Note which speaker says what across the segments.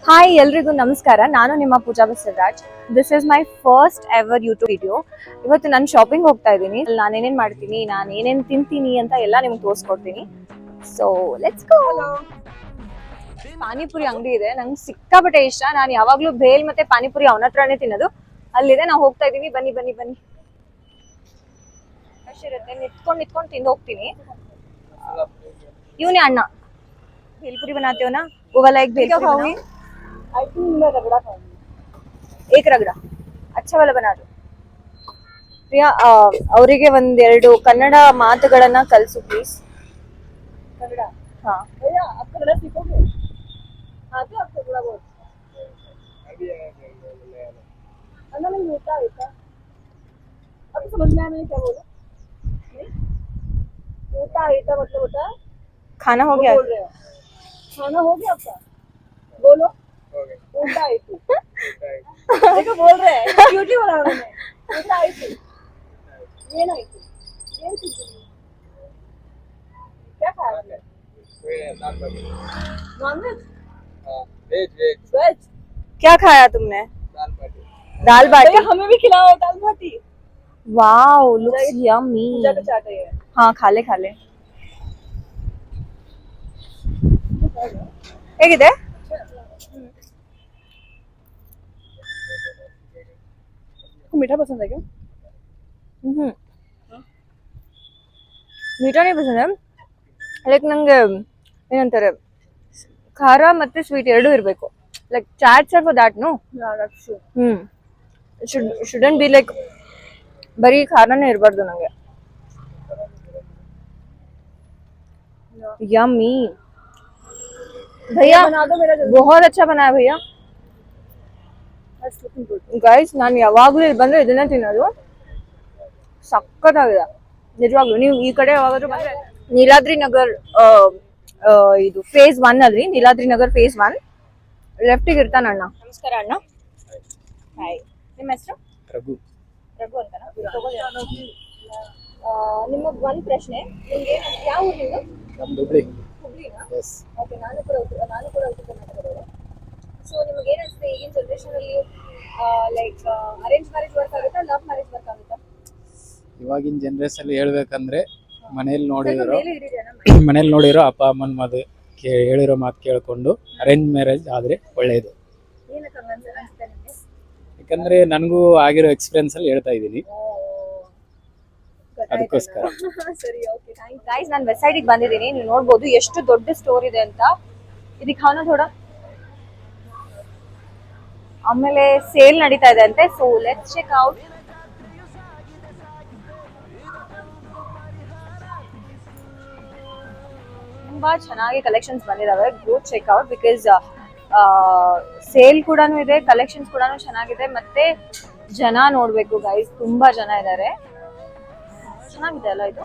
Speaker 1: Hi ಎಲ್ರಿಗೂ ನಮಸ್ಕಾರ. ನಾನು ನಿಮ್ಮ Pooja Basavaraj. This is my first ever YouTube video. ಇವತ್ತು ನಾನು ಶಾಪಿಂಗ್ ಹೋಗ್ತಾ ಇದ್ದೀನಿ. ನಾನು ಏನೇನ್ ಮಾಡ್ತೀನಿ, ನಾನು ಏನೇನ್ ತಿಂತೀನಿ ಅಂತ ಎಲ್ಲ ನಿಮ್ಗೆ ತೋರಿಸ್ಕೊಡ್ತೀನಿ. So let's go. ಪಾನಿಪುರಿ ಅಂಗಡಿ ಇದೆ, ನಂಗೆ ಸಿಕ್ಕಾಪಟ್ಟೆ ಇಷ್ಟ. ನಾನು ಯಾವಾಗ್ಲೂ ಬೇಲ್ ಮತ್ತೆ ಪಾನಿಪುರಿ ಅವನ ಹತ್ರನೇ ತಿನ್ನೋದು. ಅಲ್ಲಿದೆ, ನಾವು ಹೋಗ್ತಾ ಇದೀವಿ. ಬನ್ನಿ ಬನ್ನಿ ಬನ್ನಿ. ಇರುತ್ತೆ, ನಿತ್ಕೊಂಡು ತಿಂದು ಹೋಗ್ತೀನಿ. ಇವನೇ ಅಣ್ಣ. भेलपुरी बनाते हो ना, वो वाला एक भेलपुरी बनाओ. आई थिंक मैं रगड़ा खाऊंगी. एक रगड़ा अच्छा वाला बना दो. ಪ್ರಿಯಾ, ಅವರಿಗೆ ಒಂದೆರಡು ಕನ್ನಡ ಮಾತುಗಳನ್ನ ಕಲಿಸು ಪ್ಲೀಸ್. ಕನ್ನಡ? हाँ भैया आप कन्नड़ सीखोगे? आते आपको थोड़ा बहुत? अभी नहीं होता ऐसा. अभी समझ में आया मैंने क्या बोला? नहीं होता ऐसा मतलब होता है खाना हो गया. बोल रहे हो खाना हो गया आपका? बोलो उल्टा आई थी. देखो बोल रहे हैं, क्यूट ही बोला मैंने. उल्टा आई थी, ये नहीं थी, ये थी. क्या खाया आपने? Non veg? वेज. क्या खाया तुमने? दाल बाटी. हमें भी खिलाओ दाल बाटी. Wow, looks yummy. चाट है. हाँ खा ले. ಹೇಗಿದೆ? मीठा पसंद है क्या? मीठा नहीं पसंद है. ಲೈಕ್ ನಂಗೆ ಏನಂತಾರೆ, ಖಾರ ಮತ್ತೆ ಸ್ವೀಟ್ ಎರಡೂ ಇರಬೇಕು. Like chaat sir for that. No shouldn't be like ಬರೀ ಖಾರನೇ ಇರಬಾರ್ದು ನಂಗೆ. ಯಮ್ಮಿ. भैया बहुत अच्छा बना है भैया. ಗೈಸ್, ನಾನು ಯಾವಾಗಲೂ ಇಲ್ಲಿ ಬಂದ್ರೆ ಇದನ್ನೇ ತಿನ್ನೋದು. ಸಕ್ಕತ್ತಾಗಿದೆ ನಿಜವಾಗ್ಲೂ. ನೀವು ಈ ಕಡೆ ಯಾವಾಗಾದ್ರೂ ಬಂದ್ರೆ ನೀಲಾದ್ರಿ ನಗರ್, ಇದು ಫೇಸ್ 1 ಅಲ್ಲಿ, ನೀಲಾದ್ರಿ ನಗರ್ ಫೇಸ್ 1 ಲೆಫ್ಟಿಗೆ ಇರ್ತಾನ ಅಣ್ಣ. ನಮಸ್ಕಾರ ಅಣ್ಣ. ಹಾಯ್, ನಿಮ್ಮ ಹೆಸರು? ರಘು. ರಘು ಅಂತನಾ? ನಿಮಗೆ ಒಂದು ಪ್ರಶ್ನೆ. ನಿಮಗೆ ಯಾವ ಊರಿನಿಂದ? ನಮ್ದು ಹುಬ್ಳಿ. ಹುಬ್ಳಿನಾ? ಓಕೆ. ನಾನು ಕೂಡ ಉತ್ತರ ಕರ್ನಾಟಕದವರು. ಸೊ ನಿಮಗೆ ಏನು ಅನ್ಸುತ್ತೆ, ಈಗಿನ ಜನರೇಷನ್ ಅಲ್ಲಿ ಲೈಕ್ ಅರೇಂಜ್ ಮ್ಯಾರೇಜ್ ವರ್ಕ್ ಆಗುತ್ತಾ, ಲವ್ ಮ್ಯಾರೇಜ್ ವರ್ಕ್ ಆಗುತ್ತಾ?
Speaker 2: ಇವಾಗಿನ ಜನರೇಷನ್ ಅಲ್ಲಿ ಹೇಳ್ಬೇಕಂದ್ರೆ ಮನೇಲಿ ನೋಡಿರೋ ಅಪ್ಪ ಅಮ್ಮನ ಮದುವೆ ಹೇಳಿರೋ ಮಾತು ಕೇಳ್ಕೊಂಡು ಅರೇಂಜ್ ಮ್ಯಾರೇಜ್ ಆದ್ರೆ ಒಳ್ಳೇದು. ಯಾಕಂದ್ರೆ ನನಗೂ ಆಗಿರೋ ಎಕ್ಸ್ಪೀರಿಯನ್ಸ್ ಅಲ್ಲಿ ಹೇಳ್ತಾ ಇದ್ದೀನಿ, ಅದಕ್ಕೋಸ್ಕರ.
Speaker 1: ಸರಿ, ಓಕೆ, ಥ್ಯಾಂಕ್ಸ್. ಗೈಸ್, ನಾನು ವೆಬ್ಸೈಟಿಗೆ ಬಂದಿದ್ದೀನಿ. ನೀವು ನೋಡ್ಬೋದು ಎಷ್ಟು ದೊಡ್ಡ ಸ್ಟೋರ್ ಇದೆ ಅಂತ. ಇದಕ್ಕೆ ಖಾನ ಥೋಡ. ಆಮೇಲೆ ಸೇಲ್ ನಡೀತಾ ಇದೆ ಅಂತೆ. So let's check out. ತುಂಬಾ ಚೆನ್ನಾಗಿ ಕಲೆಕ್ಷನ್ಸ್ ಬಂದಿದಾವೆ. Go check out because sale ಕೂಡ ಇದೆ, ಕಲೆಕ್ಷನ್ಸ್ ಕೂಡ ಚೆನ್ನಾಗಿದೆ. ಮತ್ತೆ ಜನ ನೋಡ್ಬೇಕು ಗೈಸ್, ತುಂಬಾ ಜನ ಇದ್ದಾರೆ. ಚೆನ್ನಾಗಿದೆ ಅಲ್ಲ ಇದು?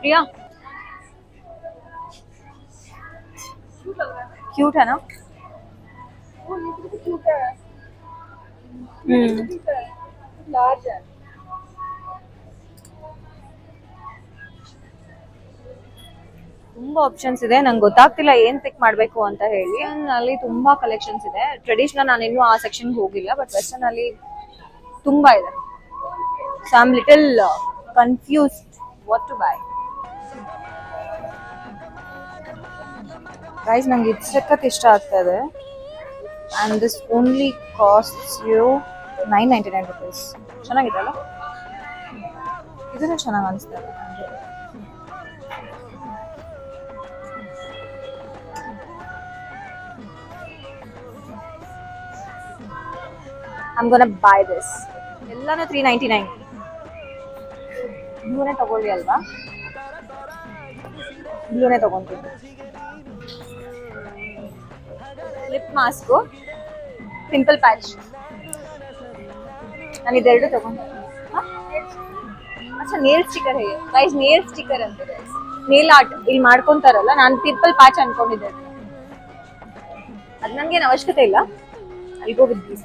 Speaker 1: प्रिया, क्यूट है ना? लार्ज है. ತುಂಬಾ ಆಪ್ಷನ್ಸ್ ಇದೆ. ನಂಗೆ ಗೊತ್ತಾಗ್ತಿಲ್ಲ ಏನ್ ಪಿಕ್ ಮಾಡ್ಬೇಕು ಅಂತ ಹೇಳಿ. ಅಲ್ಲಿ ತುಂಬಾ ಕಲೆಕ್ಷನ್ಸ್ ಇದೆ. ಟ್ರೆಡಿಷನಲ್ ನಾನು ಇನ್ನೂ ಆ ಸೆಕ್ಷನ್ ಹೋಗಿಲ್ಲ, ಬಟ್ ವೆಸ್ಟರ್ನ್ ಅಲ್ಲಿ ತುಂಬಾ ಇದೆ. So I am little confused what to buy. Guys, ನಂಗೆ ಇದು ಸಖತ್ ಇಷ್ಟ ಆಗ್ತಾ ಇದೆ. And this only costs you 999 rupees. ಚೆನ್ನಾಗಿದೆ ಅಲ್ಲ? ಇದನ್ನು ಚೆನ್ನಾಗಿ ಅನಿಸ್ತಾ ಇದೆ. I'm gonna buy this. ಎಲ್ಲಾನು 399. ಬ್ಲೂನೇ ತಗೊಳ್ಳಿ ಅಲ್ವಾ? ಬ್ಲೂನೇ ತಗೊಂತೀನಿ. ಲಿಪ್ ಮಾಸ್ಕ್, ಪಿಂಪಲ್ ಪ್ಯಾಚ್, ನಾನು ಇದೆರಡು ತಗೊಂಡೆ. ಅಚ್ಚಾ, ನೇಲ್ ಸ್ಟಿಕರ್ ಹೇಗೆ ಗೈಸ್? ನೇಲ್ ಸ್ಟಿಕರ್ ಅಂತಿದೆ, ನೇಲ್ ಆರ್ಟ್ ಇಲ್ಲಿ ಮಾಡ್ಕೊಂತಾರಲ್ಲ. ನಾನು ಪಿಂಪಲ್ ಪ್ಯಾಚ್ ಅನ್ಕೊಂಡಿದ್ದೆ. ಅದು ನನಗೇನು ಅವಶ್ಯಕತೆ ಇಲ್ಲ. I'll go with this.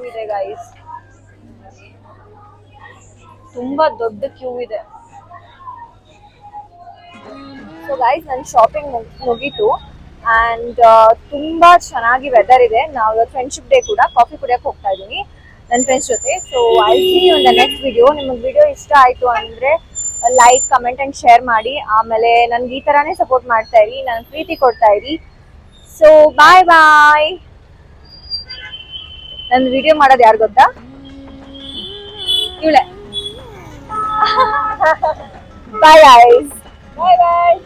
Speaker 1: ಇದೆ ಗೈಸ್, ತುಂಬಾ ದೊಡ್ಡ ಕ್ಯೂ ಇದೆ. ಸೊ ಗೈಸ್ ನನ್ನ ಶಾಪಿಂಗ್ ಮುಗೀತು ಆ್ಯಂಡ್ ತುಂಬಾ ಚೆನ್ನಾಗಿ ವೆದರ್ ಇದೆ. ನಾವು ಫ್ರೆಂಡ್ಶಿಪ್ ಡೇ ಕೂಡ ಕಾಫಿ ಕುಡಿಯಕ್ಕೆ ಹೋಗ್ತಾ ಇದ್ದೀನಿ ನನ್ನ ಫ್ರೆಂಡ್ಸ್ ಜೊತೆ. So I see you in the next video. ನಿಮಗೆ ವಿಡಿಯೋ ಇಷ್ಟ ಆಯಿತು ಅಂದರೆ ಲೈಕ್ ಕಮೆಂಟ್ ಆ್ಯಂಡ್ ಶೇರ್ ಮಾಡಿ. ಆಮೇಲೆ ನನಗೆ ಈ ಥರನೇ ಸಪೋರ್ಟ್ ಮಾಡ್ತಾ ಇರಿ, ನನ್ನ ಪ್ರೀತಿ ಕೊಡ್ತಾ ಇರಿ. So bye bye. ನನ್ನ ವಿಡಿಯೋ ಮಾಡೋದು ಯಾರು ಗೊತ್ತಾ? ಇವಳೆ. Bye guys. ಬಾಯ್ ಬಾಯ್.